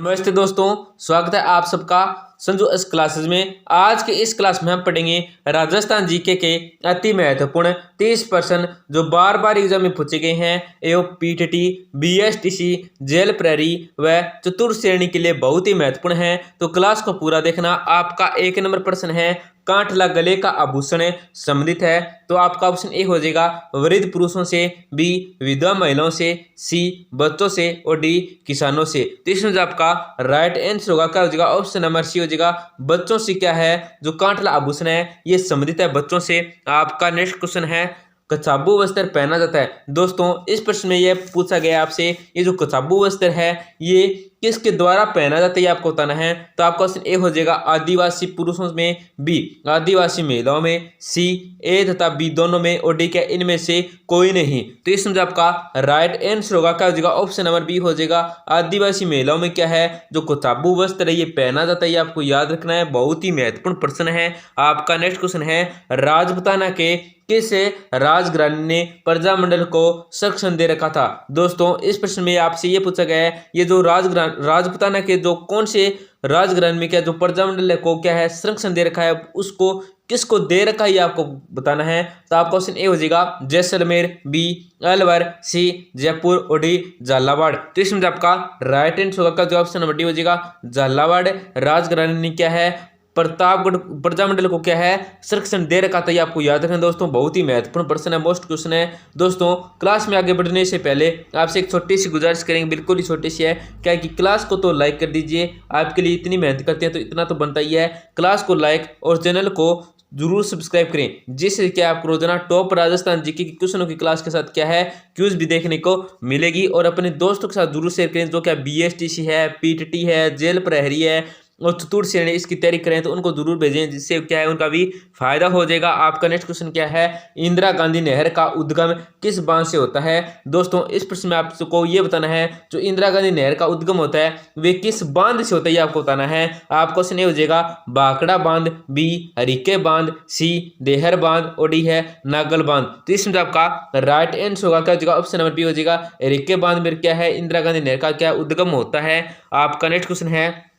नमस्ते दोस्तों, स्वागत है आप सबका संजू एस क्लासेस में। आज के इस क्लास में हम पढ़ेंगे राजस्थान जीके के अति महत्वपूर्ण 30 प्रश्न जो बार बार एग्जाम में पूछे गए हैं एवं पीटीटी, बीएसटीसी, जेल प्रहरी व चतुर्थ श्रेणी के लिए बहुत ही महत्वपूर्ण है। तो क्लास को पूरा देखना। आपका 1 नंबर प्रश्न है, कांठला गले का आभूषण संबंधित है। तो आपका ऑप्शन ए हो जाएगा वृद्ध पुरुषों से, बी विधवा महिलाओं से, सी बच्चों से और डी किसानों से। तो इसमें जो आपका राइट आंसर होगा क्या हो जाएगा, ऑप्शन नंबर सी हो जाएगा। बच्चों से क्या है, जो कांठला आभूषण है ये संबंधित है बच्चों से। आपका नेक्स्ट क्वेश्चन है, कछाबू वस्त्र पहना जाता है। दोस्तों इस प्रश्न में यह पूछा गया आपसे, ये जो कछाबू वस्त्र है ये किसके द्वारा पहना जाता है ये आपको बताना है। तो आपका ऑप्शन ए हो जाएगा आदिवासी पुरुषों में, बी आदिवासी महिलाओं में, सी ए तथा बी दोनों में और डी क्या इनमें से कोई नहीं। तो इसमें जो आपका राइट आंसर होगा क्या हो जाएगा, ऑप्शन नंबर बी हो जाएगा। आदिवासी महिलाओं में क्या है, जो कछाबू वस्त्र है ये पहना जाता है, ये आपको याद रखना है, बहुत ही महत्वपूर्ण प्रश्न है। आपका नेक्स्ट क्वेश्चन है, राजपूताना के किस राजघराने ने प्रजामंडल को संरक्षण दे रखा था। दोस्तों इस प्रश्न में आपसे ये पूछा गया है, ये जो राजपूताना के जो कौन से राजघराने में क्या जो प्रजामंडल को क्या है संरक्षण दे रखा है, उसको किसको दे रखा है ये आपको बताना है। तो आपका ऑप्शन ए हो जाएगा जैसलमेर, बी अलवर, सी जयपुर और डी झालावाड़। तो इसमें आपका राइट आंसर होगा जो ऑप्शन नंबर डी हो जाएगा, झालावाड़ राजघराने ने क्या है प्रतापगढ़ प्रजामंडल को क्या है संरक्षण दे रखा था, ये आपको याद रखना दोस्तों, बहुत ही महत्वपूर्ण प्रश्न है, मोस्ट क्वेश्चन है। दोस्तों क्लास में आगे बढ़ने से पहले आपसे एक छोटी सी गुजारिश करेंगे, बिल्कुल ही छोटी सी है, क्या कि क्लास को तो लाइक कर दीजिए, आपके लिए इतनी मेहनत करते हैं तो इतना तो बनता ही है। क्लास को लाइक और चैनल को जरूर सब्सक्राइब करें, जिससे क्या आपको रोजाना टॉप राजस्थान जीके की क्वेश्चनों की क्लास के साथ क्या है क्यूज भी देखने को मिलेगी। और अपने दोस्तों के साथ जरूर शेयर करें, जो क्या बीएसटीसी है, पीटीटी है, जेल प्रहरी है और चतुर्थ श्रेणी इसकी तैयारी करें तो उनको जरूर भेजें, जिससे क्या है उनका भी फायदा हो जाएगा। आपका नेक्स्ट क्वेश्चन क्या है, इंदिरा गांधी नहर का उद्गम किस बांध से होता है। दोस्तों इस प्रश्न में आपको ये बताना है, जो इंदिरा गांधी नहर का उद्गम होता है वे किस बांध से होता है ये आपको बताना है। आपका क्वेश्चन ये हो जाएगा भाखड़ा बांध, बी हरिके बांध, सी देहर बांध और डी है नागल बांध। तो इसमें आपका राइट आंसर होगा क्या हो जाएगा, ऑप्शन नंबर बी हो जाएगा हरिके बांध में क्या है इंदिरा गांधी नहर का क्या उद्गम होता है। आपका नेक्स्ट क्वेश्चन है,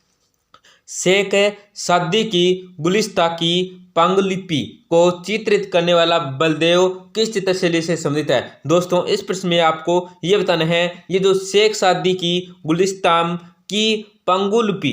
शेख सादी की गुलिस्ता की पांडुलिपि को चित्रित करने वाला बलदेव किस चित्रशैली से संबंधित है। दोस्तों इस प्रश्न में आपको ये बताना है, ये जो शेख सादी की गुलिस्तान की पांडुलिपि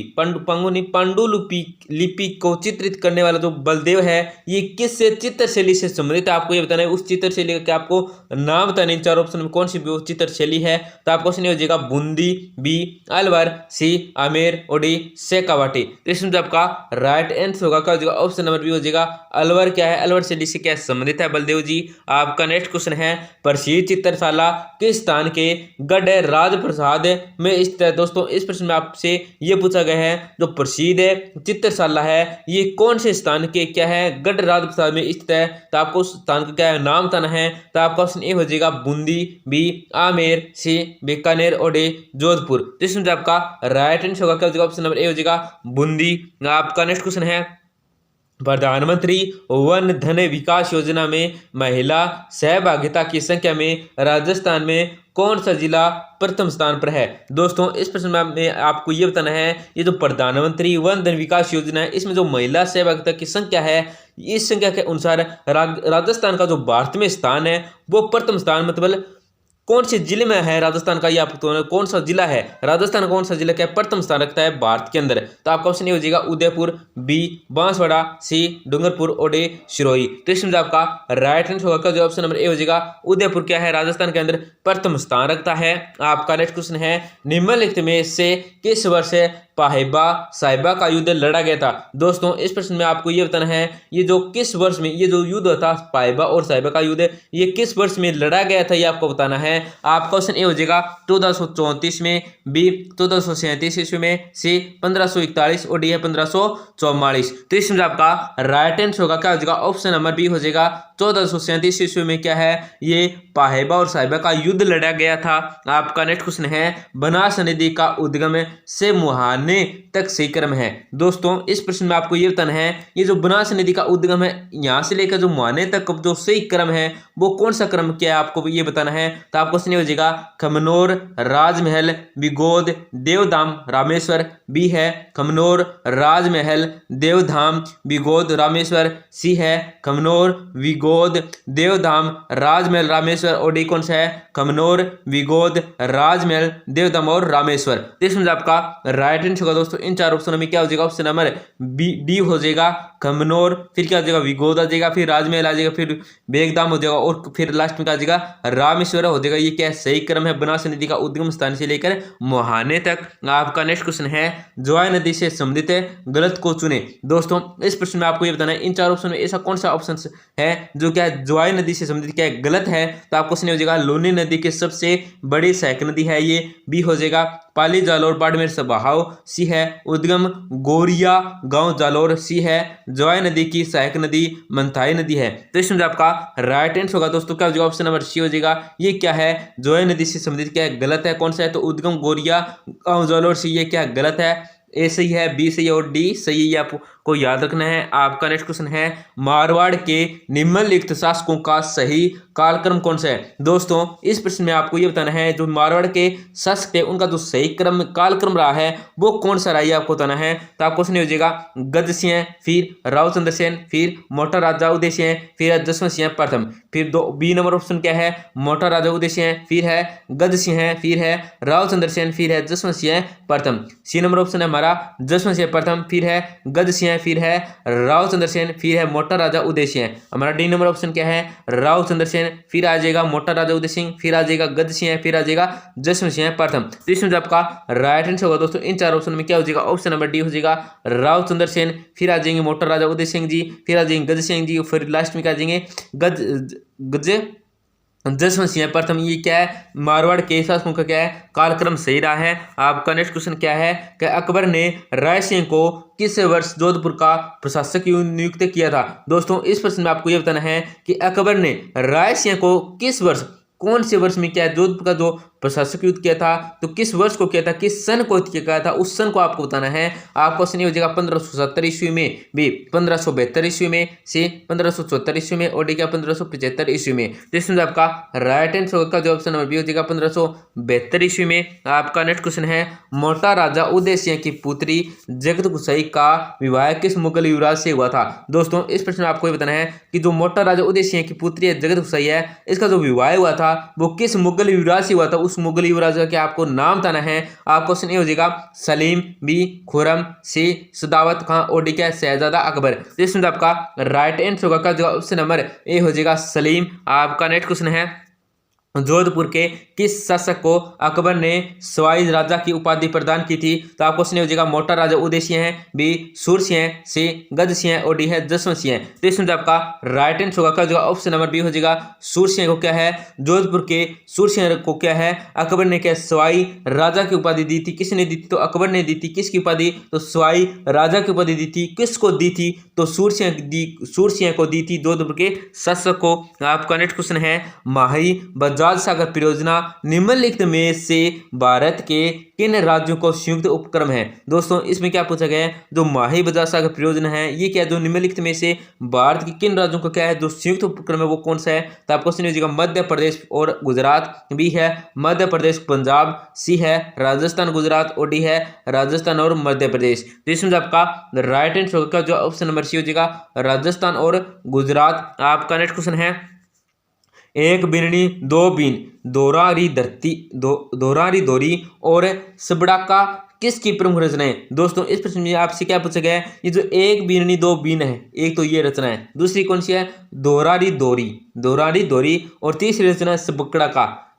लिपि को चित्रित करने वाला जो बलदेव है ये किस चित्रशैली से संबंधित है, आपको ये बताना है। उस चित्रशैली का आपको नाम बताने, चार ऑप्शन में कौन सी वो चित्रशैली है। तो आपको क्वेश्चन हो जाएगा बूंदी, बी अलवर, सी आमेर और डी शेखावाटी। तो इसमें आपका राइट आंसर होगा क्या हो जाएगा, ऑप्शन नंबर बी हो जाएगा अलवर क्या है अलवर शैली से क्या संबंधित है बलदेव जी। आपका नेक्स्ट क्वेश्चन है, प्रसिद्ध चित्रशाला किस स्थान के गढ़ राजप्रसाद में स्थित है। दोस्तों इस प्रश्न में आपसे ये पूछा गया है, जो प्रसिद्ध चित्रशाला है ये कौन से स्थान के क्या है गढ़ राजप्रसाद में स्थित है। तो आपको उस स्थान का क्या है नाम बताना है। तो आपका ऑप्शन ए हो जाएगा बूंदी, बी आमेर, सी बीकानेर और डी जोधपुर। तो इसमें आपका राइट आंसर होगा क्या हो जाएगा, ऑप्शन नंबर ए हो जाएगा बूंदी। आपका नेक्स्ट क्वेश्चन है, प्रधानमंत्री वन धन विकास योजना में महिला सहभागिता की संख्या में राजस्थान में कौन सा जिला प्रथम स्थान पर है। दोस्तों इस प्रश्न में आपको ये बताना है, ये जो प्रधानमंत्री वन धन विकास योजना है इसमें जो महिला सहभागिता की संख्या है इस संख्या के अनुसार राजस्थान का जो भारत में स्थान है वो प्रथम स्थान मतलब कौन से जिले में है राजस्थान का, ये आपको कौन सा जिला है राजस्थान कौन सा जिला क्या प्रथम स्थान रखता है भारत के अंदर। तो आपका ऑप्शन ये हो जाएगा उदयपुर, बी बांसवाड़ा, सी डूंगरपुर और डी सिरोही। तो इसमें आपका राइट आंसर होगा जो ऑप्शन नंबर ए हो जाएगा उदयपुर क्या है राजस्थान के अंदर प्रथम स्थान रखता है। आपका नेक्स्ट क्वेश्चन है, निम्नलिखित में से किस वर्ष पाहिबा साहिबा का युद्ध लड़ा गया था। दोस्तों इस प्रश्न में आपको ये बताना है, ये जो किस वर्ष में ये जो युद्ध था पाहिबा और साहिबा का युद्ध ये किस वर्ष में लड़ा गया था ये आपको बताना है। आपका क्वेश्चन ए हो जाएगा 1434 में, बी 1437 ईस्वी में, सी 1541 और डी है 1544। तो इसमें आपका राइट आंसर होगा क्या हो जाएगा, ऑप्शन नंबर बी हो जाएगा 1437 ईस्वी में क्या है ये पाहिबा और साहिबा का युद्ध लड़ा गया था। आपका नेक्स्ट क्वेश्चन है, बनास नदी का उद्गम से मुहाने मुहाने तक सही क्रम है। दोस्तों इस प्रश्न में आपको ये बताना है ये जो बनास नदी का उद्गम है यहाँ से लेकर जो मुहाने तक जो सही क्रम है वो कौन सा क्रम क्या है आपको ये बताना है। तो आपको सुनिए हो जाएगा खमनोर, राजमहल, विगोद, देवधाम, रामेश्वर। बी है खमनोर, राजमहल, देवधाम, विगोद, रामेश्वर। सी है खमनोर, विगोद, देवधाम, राजमहल, रामेश्वर। और डी कौन सा है खमनोर, विगोद, राजमहल, देवधाम और रामेश्वर। तो इसमें आपका राइट आंसर होगा दोस्तों इन चार ऑप्शनों में क्या हो जाएगा ऑप्शन नंबर बी डी हो जाएगा खमनोर, फिर क्या हो जाएगा विगोद आ जाएगा, फिर राजमहल आ जाएगा, फिर बेगदाम हो जाएगा और फिर लास्ट में क्या आ जाएगा रामेश्वर हो जाएगा। ये क्या सही क्रम है बनास नदी का उद्गम स्थान से लेकर मुहाने तक। आपका नेक्स्ट क्वेश्चन है ज्वाय नदी से संबंधित है गलत को चुने। दोस्तों इस प्रश्न में आपको ये बताना है इन चार ऑप्शन में ऐसा कौन सा ऑप्शन है जो क्या ज्वाय नदी से संबंधित क्या गलत है। तो आपको क्वेश्चन हो जाएगा लूनी नदी की सबसे बड़ी सहायक नदी है ये। बी हो जाएगा पाली जालोर बाड़मेर से बहाव। सी है उद्गम गोरिया गांव जालोर। सी है ज्वाय नदी की सहायक नदी मंथाई नदी है। तो इसमें आपका राइट आंसर होगा दोस्तों क्या हो जाएगा ऑप्शन नंबर सी हो जाएगा। ये क्या है ज्वाय नदी से संबंधित क्या है गलत है। कौन सा है तो उद्गम गोरिया गांव जालोर। सी ये क्या गलत है। ए सही है, बी सही है और डी सही है। ये आपको याद रखना है। आपका नेक्स्ट क्वेश्चन है मारवाड़ के निम्नलिखित शासकों का सही कालक्रम कौन सा है। दोस्तों इस प्रश्न में आपको ये बताना है जो मारवाड़ के शासक थे उनका जो सही क्रम कालक्रम रहा है वो कौन सा रहा है आपको बताना है। तो आपको क्वेश्चन हो जाएगा गजसिंह, फिर रावचंद्र सेन, फिर मोटा राजा उदय सिंह, फिर जसवंत सिंह प्रथम। फिर दो बी नंबर ऑप्शन क्या है मोटा राजा उदय सिंह, फिर है गजसिंह, फिर है रावचंद्र सेन, फिर है जसवंत सिंह प्रथम। सी नंबर ऑप्शन है हमारा जसवंत सिंह प्रथम, फिर है गजसिंह, फिर है रावचंद्र सेन, फिर है मोटा राजा उदय सिंह। हमारा डी नंबर ऑप्शन क्या है रावचंद्र सेन, फिर आ जाएगा मोटा राजा उदय सिंह, फिर आ जाएगा गज सिंह, फिर आ जाएगा जसवंत सिंह प्रथम। तो इसमें आपका राइट आंसर होगा दोस्तों इन चार ऑप्शन में क्या हो जाएगा ऑप्शन नंबर डी हो जाएगा रावचंद्र सेन, फिर आ जाएंगे मोटा राजा उदय सिंह जी, फिर आ जाएंगे गज सिंह जी, फिर लास्ट में क्या आ जाएंगे गज जसवंत सिंह प्रथम। ये क्या है मारवाड़ के शासकों का क्या है कालक्रम सही रहा है। आपका नेक्स्ट क्वेश्चन क्या है कि अकबर ने राय सिंह को किस वर्ष जोधपुर का प्रशासक नियुक्त किया था। दोस्तों इस प्रश्न में आपको यह बताना है कि अकबर ने राय सिंह को किस वर्ष कौन से वर्ष में क्या है जोधपुर का जो प्रशासक युद्ध किया था तो किस वर्ष को किया था, किस सन को किया था, उस सन को आपको बताना है। आपका क्वेश्चन ये हो जाएगा 1570 ईस्वी में, बी 1572 ईस्वी में, सी 1574 ईस्वी में और डी क्या 1575 ईस्वी में। तो इसमें आपका राइट आंसर होगा जो ऑप्शन नंबर बी हो जाएगा 1572 ईस्वी में। आपका नेक्स्ट क्वेश्चन है मोटा राजा उदय सिंह की पुत्री जगत गुसाई का विवाह किस मुगल युवराज से हुआ था। दोस्तों इस प्रश्न में आपको ये बताना है कि जो मोटा राजा उदय सिंह की पुत्री है जगत गुसाई है इसका जो विवाह हुआ था वो किस मुगल युवराज से हुआ था। उस मुगल युवराज का क्या आपको नाम बताना है। आपको क्वेश्चन ये हो जाएगा सलीम, बी खुरम, सी सदावत खां और डी क्या शहजादा अकबर। तो इसमें आपका राइट आंसर होगा जो ऑप्शन नंबर ए हो जाएगा सलीम। आपका नेक्स्ट क्वेश्चन है जोधपुर के किस शासक को अकबर ने सवाई राजा की उपाधि प्रदान की थी। तो आपको क्वेश्चन हो जाएगा मोटा राजा उदय सिंह है, बी सूर सिंह, सी गज सिंह और डी है जसवंत सिंह। तो इसमें आपका राइट आंसर होगा जो ऑप्शन नंबर बी हो जाएगा सूर सिंह को क्या है जोधपुर के सूर सिंह को क्या है अकबर ने क्या सवाई राजा की उपाधि दी थी। किसने दी थी तो अकबर ने दी थी। किसकी उपाधि तो सवाई राजा की उपाधि दी थी। किसको दी थी तो सूर सिंह को दी थी जोधपुर के शासक को। आपका नेक्स्ट क्वेश्चन है माही बजाज सागर परियोजना निम्नलिखित में से भारत के किन राज्यों को संयुक्त उपक्रम है। दोस्तों इसमें क्या पूछा गया है जो माही बजाज सागर परियोजना है ये क्या जो निम्नलिखित में से भारत के किन राज्यों का क्या है जो संयुक्त उपक्रम है वो कौन सा है। तो आपको क्वेश्चन हो जाएगा मध्य प्रदेश और गुजरात, बी है मध्य प्रदेश पंजाब, सी है राजस्थान गुजरात और डी है राजस्थान और मध्य प्रदेश। तो इसमें आपका राइट आंसर होगा जो ऑप्शन नंबर सी हो जाएगा राजस्थान और गुजरात। आपका नेक्स्ट क्वेश्चन है एक बिरनी दो बीन दोरारी दोरी और सबड़ाका किसकी प्रमुख रचना है। दोस्तों इस प्रश्न में आपसे क्या पूछा गया है ये जो एक बिरनी दो बीन है एक तो ये रचना है, दूसरी कौन सी है दोरारी दोरी और तीसरी रचना है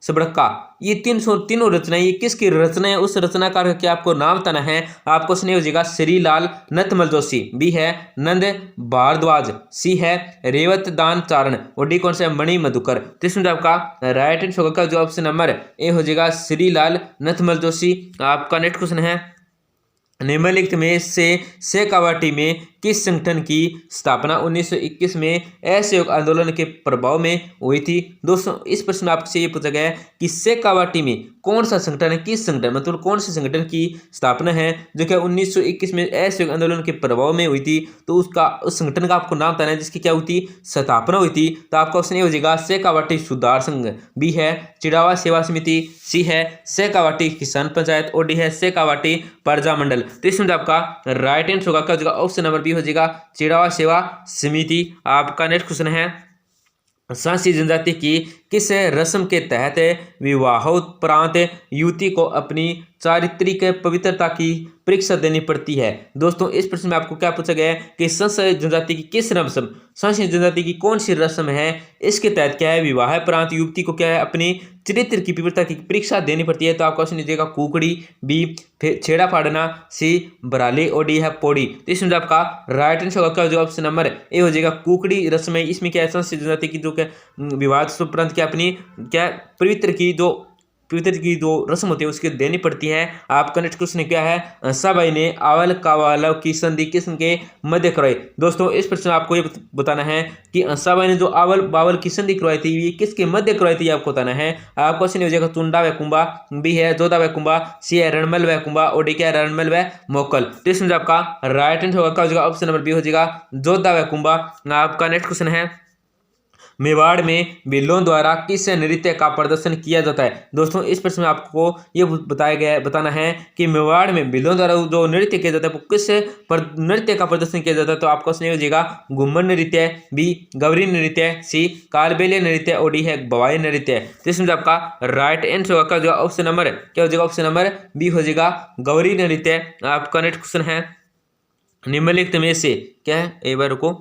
सबड़का। ये तीनों रचनाएं ये किसकी रचना है उस रचनाकार का क्या आपको नाम बताना है। आपको सुनिए हो जाएगा श्रीलाल नथमल जोशी, बी है नंद भारद्वाज, सी है रेवत दान चारण और डी कौन सा है मणि मधुकर। तो इसमें आपका राइट आंसर होगा जो ऑप्शन नंबर ए हो जाएगा श्रीलाल नथमल जोशी। आपका नेक्स्ट क्वेश्चन है निम्नलिखित में से शेखावाटी में किस संगठन की स्थापना 1921 में असहयोग आंदोलन के प्रभाव में हुई थी। दोस्तों इस प्रश्न में आपसे ये पूछा गया है कि शेखावाटी में कौन सा संगठन है, किस संगठन मतलब कौन से संगठन की स्थापना है जो कि 1921 में असहयोग आंदोलन के प्रभाव में हुई थी, तो उस संगठन का आपको नाम बताना है जिसकी क्या हुई थी, स्थापना हुई थी। तो आपका ऑप्शन ए हो जाएगा शेखावाटी सुधार संघ, बी है चिड़ावा सेवा समिति, सी है शेखावाटी किसान पंचायत और डी है शेखावाटी प्रजा मंडल। तो इसमें आपका राइट आंसर होगा क्या हो जाएगा, ऑप्शन नंबर बी हो जाएगा चिड़ावा सेवा समिति। आपका नेक्स्ट क्वेश्चन है सांसी जनजाति की किस रस्म के तहत विवाहोपरांत युवती को अपनी चारित्रिक पवित्रता की परीक्षा देनी पड़ती है। दोस्तों इस प्रश्न में आपको क्या पूछा गया है कि सांसी जनजाति की किस रस्म, सांसी जनजाति की कौन सी रस्म है, इसके तहत क्या है विवाहोपरांत युवती को क्या है अपनी चरित्र की पवित्रता की परीक्षा देनी पड़ती है। तो आपका क्वेश्चन दीजिएगा कुकड़ी, बी फिर छेड़ा फाड़ना, सी बराली और डी है पौड़ी। तो इसमें आपका राइट आंसर होगा क्या हो जाएगा, ऑप्शन नंबर ए हो जाएगा कुकड़ी रस्म है। इसमें क्या है सांसी जनजाति की जो क्या विवाह उपरांत क्या अपनी क्या पवित्र की जो रस्म होती है उसकी देनी पड़ती है। आपका नेक्स्ट क्वेश्चन क्या है, अंसाबाई ने आवल कावालव की संधि किस्म के मध्य करवाई। दोस्तों इस प्रश्न में आपको ये बताना है कि अंसाबाई ने जो आवल बावल की संधि करवाई थी ये किसके मध्य करवाई थी, आपको बताना है। आपका क्वेश्चन हो जाएगा चुंडा व कुंभा, बी है जोधा व कुंभा, सी है रणमल व कुंभा और डी क्या है रणमल व मोकल। तो इसमें आपका राइट आंसर होगा क्या हो जाएगा, ऑप्शन नंबर बी हो जाएगा जोधा व कुंभा। आपका नेक्स्ट क्वेश्चन है मेवाड़ में भीलों द्वारा किस नृत्य का प्रदर्शन किया जाता है। दोस्तों इस प्रश्न में आपको ये बताना है कि मेवाड़ में भीलों द्वारा जो नृत्य किया जाता है वो किस नृत्य का प्रदर्शन किया जाता है। तो आपको सुनिए हो जाएगा घुमर नृत्य, बी गौरी नृत्य, सी कालबेलिया नृत्य और डी है भवाई नृत्य। तो इसमें आपका राइट आंसर होगा क्या हो जाएगा, ऑप्शन नंबर क्या हो जाएगा, ऑप्शन नंबर बी हो जाएगा गौरी नृत्य। आपका नेक्स्ट क्वेश्चन है निम्नलिखित में से क्या है, एक बार रुको,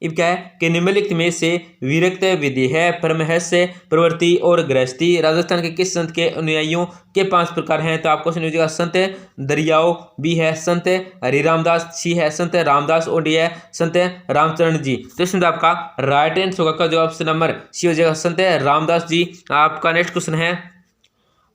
अब क्या है कि निम्नलिखित में से विरक्त विदेह परमहस्य प्रवृत्ति और गृहस्थी राजस्थान के किस संत के अनुयायियों के 5 प्रकार हैं। तो आपको सुनिए हो संत दरियाओ, बी है संत हरिरामदास, सी है संत रामदास और डी है संत रामचरण जी। तो इसमें आपका राइट आंसर होगा जो ऑप्शन नंबर सी हो जाएगा संत रामदास जी। आपका नेक्स्ट क्वेश्चन है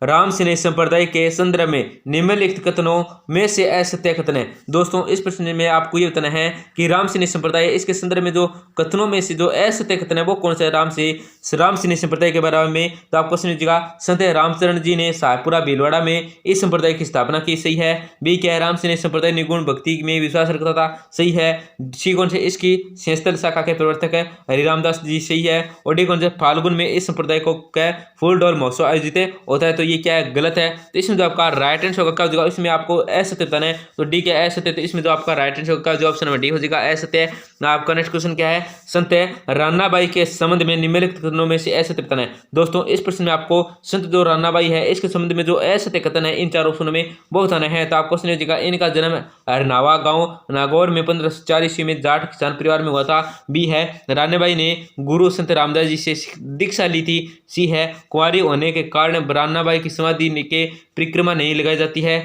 राम स्नेह संप्रदाय के संदर्भ में निम्नलिखित कथनों में से असत्य कथन है। दोस्तों इस प्रश्न में आपको ये बताना है कि राम स्नेह संप्रदाय इसके संदर्भ में जो कथनों में से जो असत्य कथन है वो कौन सा है राम स्नेह संप्रदाय के बारे में। तो आपको समझिएगा संत रामचरण जी ने शाहपुरा भीलवाड़ा में इस संप्रदाय की स्थापना की, सही है। बी क्या है राम स्नेह संप्रदाय निगुण भक्ति में विश्वास रखता था, सही है। सी कौन से इसकी सेंस्थल शाखा के प्रवर्तक है हरिरामदास जी, सही है। और डी कौन से फाल्गुन में इस संप्रदाय को क्या फूल डोल महोत्सव आयोजित होता है, तो ये क्या है गलत है। तो इसमें जो आपका राइट आंसर होगा क्या हो जाएगा, इसमें आपको असत्य बताना है। तो डी क्या असत्य, तो इसमें जो आपका राइट आंसर होगा जो ऑप्शन नंबर डी हो जाएगा असत्य। आपका नेक्स्ट क्वेश्चन क्या है संत रानाबाई के संबंध में निम्नलिखित कथनों में से असत्य बताना है। दोस्तों इस प्रश्न में आपको संत जो रानाबाई है इसके संबंध में जो असत्य कथन है इन 4 ऑप्शनों में वो बताना है। तो आपको सुनिए हो जाएगा इनका जन्म हरनावा गांव नागौर में 1504 ईस्वी में जाट किसान परिवार में हुआ था। बी है रानाबाई ने गुरु संत रामदास जी से दीक्षा ली थी। सी है कुंवारी होने के कारण रानाबाई की समाधि के परिक्रमा नहीं लगाई जाती है।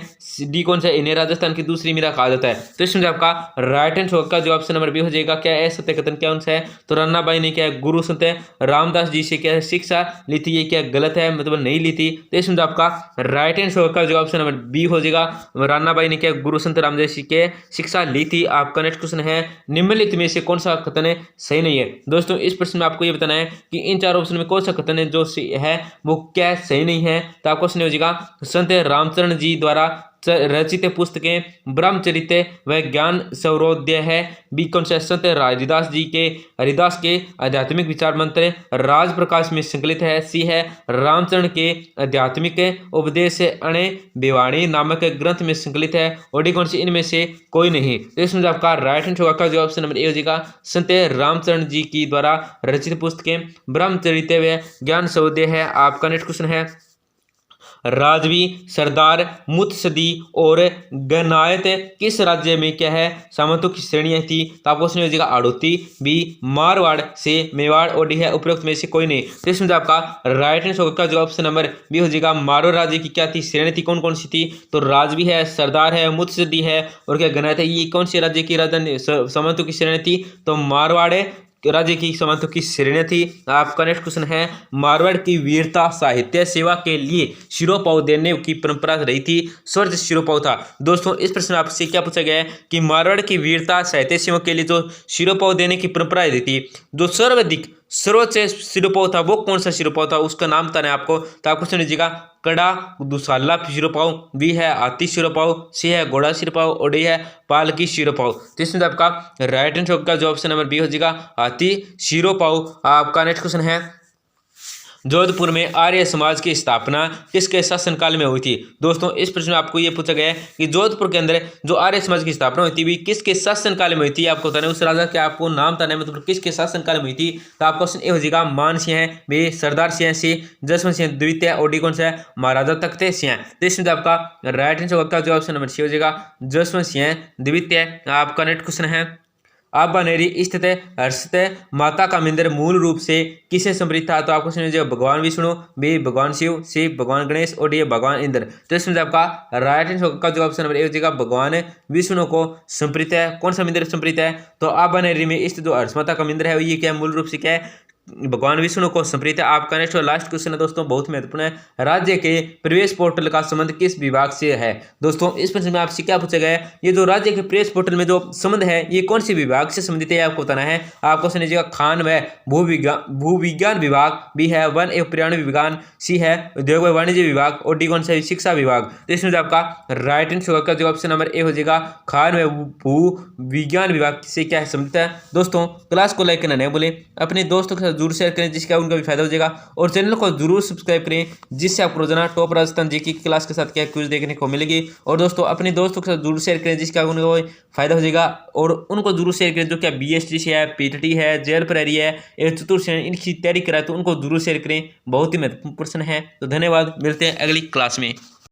डी कौन सा इन्हें राजस्थान की दूसरी मीरा कहा जाता है। तो इसमें आपका राइट आंसर होगा जो ऑप्शन नंबर बी हो जाएगा क्या असत्य कथन क्या उनसे है। तो रानाबाई ने क्या गुरु संत रामदास जी से क्या शिक्षा ली थी, ये क्या गलत है मतलब नहीं ली थी। तो इसमें आपका राइट आंसर होगा जो ऑप्शन नंबर बी हो जाएगा रानाबाई ने क्या गुरु संत रामदास जी के शिक्षा ली थी। आपका नेक्स्ट क्वेश्चन है निम्नलिखित में से कौन सा कथन सही नहीं है। दोस्तों इस प्रश्न में आपको ये बताना है कि इन 4 ऑप्शन में कौन सा कथन है जो है वो क्या सही नहीं है। तो आपको सुनिए हो जाएगा संत रामचरण जी द्वारा रचित पुस्तकें ब्रह्मचरित्र व ज्ञान सौरोदय है। बी कौन सा संत हरिदास के आध्यात्मिक विचार मंत्र राज प्रकाश में संकलित है। सी है रामचरण के आध्यात्मिक उपदेश अणे भिवाणी नामक ग्रंथ में संकलित है। और डी कौन सी इनमें से कोई नहीं। तो इसमें आपका राइट आंसर होगा जो ऑप्शन नंबर ए हो जाएगा संत रामचरण जी की द्वारा रचित पुस्तकें ब्रह्मचरित्र व ज्ञान सौरोदय है। आपका नेक्स्ट क्वेश्चन है राजवी सरदार मुत्सदी और गनायत किस राज्य में क्या है सामंतों की श्रेणियां थी। तो आपको उसमें हो जाएगा आड़ोती, बी मारवाड़ से मेवाड़ और डी है उपरोक्त में से कोई नहीं। तो इसमें आपका राइट आंसर होगा जो ऑप्शन नंबर बी हो जाएगा मारवाड़ राज्य की क्या थी श्रेणी थी, कौन कौन सी थी। तो राजवी है, सरदार है, मुत्सदी है और क्या गनायत है। ये कौन सी राज्य की राजधानी सामंतों की श्रेणी थी, तो मारवाड़ राज्य की सामंतों की श्रेणी थी। आपका नेक्स्ट क्वेश्चन है मारवाड़ की वीरता साहित्य सेवा के लिए शिरोपाव देने की परंपरा रही थी, स्वर्ज शिरोपाव था। दोस्तों इस प्रश्न में आपसे क्या पूछा गया है कि मारवाड़ की वीरता साहित्य सेवा के लिए जो शिरोपाव देने की परंपरा रही थी, जो सर्वाधिक सर्वोच्च सिरोपाव था वो कौन सा सिरोपाव था, उसका नाम बताना है आपको। तो आपको सुन लीजिएगा, कड़ा दुसाला सिरोपाव, बी है हाथी सिरोपाव, सी है घोड़ा सिरोपाव और डी है पालकी सिरोपाव। तो इसमें आपका राइट आंसर का जो ऑप्शन नंबर बी हो जाएगा, हाथी सिरोपाव। आपका नेक्स्ट क्वेश्चन है, जोधपुर में आर्य समाज की स्थापना किसके शासनकाल में हुई थी। दोस्तों इस प्रश्न में आपको यह पूछा गया है कि जोधपुर के अंदर जो आर्य समाज की स्थापना हुई थी भी किसके शासनकाल में हुई थी। आपको बताना है उस राजा के आपको नाम बताना है, मतलब किसके शासनकाल में हुई थी। तो आपका क्वेश्चन ए हो जाएगा, मान सिंह है, बी सरदार सिंह, सी जसवंत सिंह द्वितीय और डी कौन सा है, महाराजा तख्त सिंह। तो इसमें आपका राइट आंसर का जो ऑप्शन नंबर सी हो जाएगा, जसवंत सिंह द्वितीय। आपका नेक्स्ट क्वेश्चन है, आबानेरी स्थित हर्षित माता का मंदिर मूल रूप से किसे समर्पित था। तो आपको समझिए, भगवान विष्णु, बी भगवान शिव, सी भगवान गणेश और डी भगवान इंद्र। तो इसमें आपका राइट आंसर का जो ऑप्शन नंबर ए हो जाएगा, भगवान विष्णु को समर्पित है। कौन सा मंदिर समर्पित है, तो आबानेरी में स्थित जो हर्ष माता का मंदिर है ये क्या मूल रूप से क्या है, भगवान विष्णु को समर्पित है। आपका नेक्स्ट और लास्ट क्वेश्चन है दोस्तों, बहुत महत्वपूर्ण है, राज्य के प्रवेश पोर्टल का संबंध किस विभाग से है। दोस्तों इस प्रश्न में आपसे क्या पूछा गया है, ये जो राज्य के प्रवेश पोर्टल में जो संबंध है ये कौन सी विभाग से संबंधित है, आपको बताना है। आपको समझिएगा, खान व भूविज्ञान विभाग, बी है वन एवं पर्यावरण विभाग, सी है उद्योग व वाणिज्य विभाग और डी कौन सा शिक्षा विभाग। तो इसमें आपका राइट आंसर का जो ऑप्शन नंबर ए हो जाएगा, खान व भूविज्ञान विभाग से क्या है संबंधित है। दोस्तों क्लास को लाइक करना नहीं भूलें, अपने दोस्तों के साथ जरूर शेयर करें जिसका उनका भी फायदा हो जाएगा, और चैनल को जरूर सब्सक्राइब करें जिससे आपको रोजाना टॉप राजस्थान जीके की क्लास के साथ क्या क्विज देखने को मिलेगी। और दोस्तों अपने दोस्तों के साथ जरूर शेयर करें जिसका उनको फायदा हो जाएगा, और उनको जरूर शेयर करें जो क्या BST से है, PTT है, जेल प्रहरी है, चतुर्थ से इनकी तैयारी कराए, तो उनको जरूर शेयर करें, बहुत ही महत्वपूर्ण प्रश्न है। तो धन्यवाद, मिलते हैं अगली क्लास में।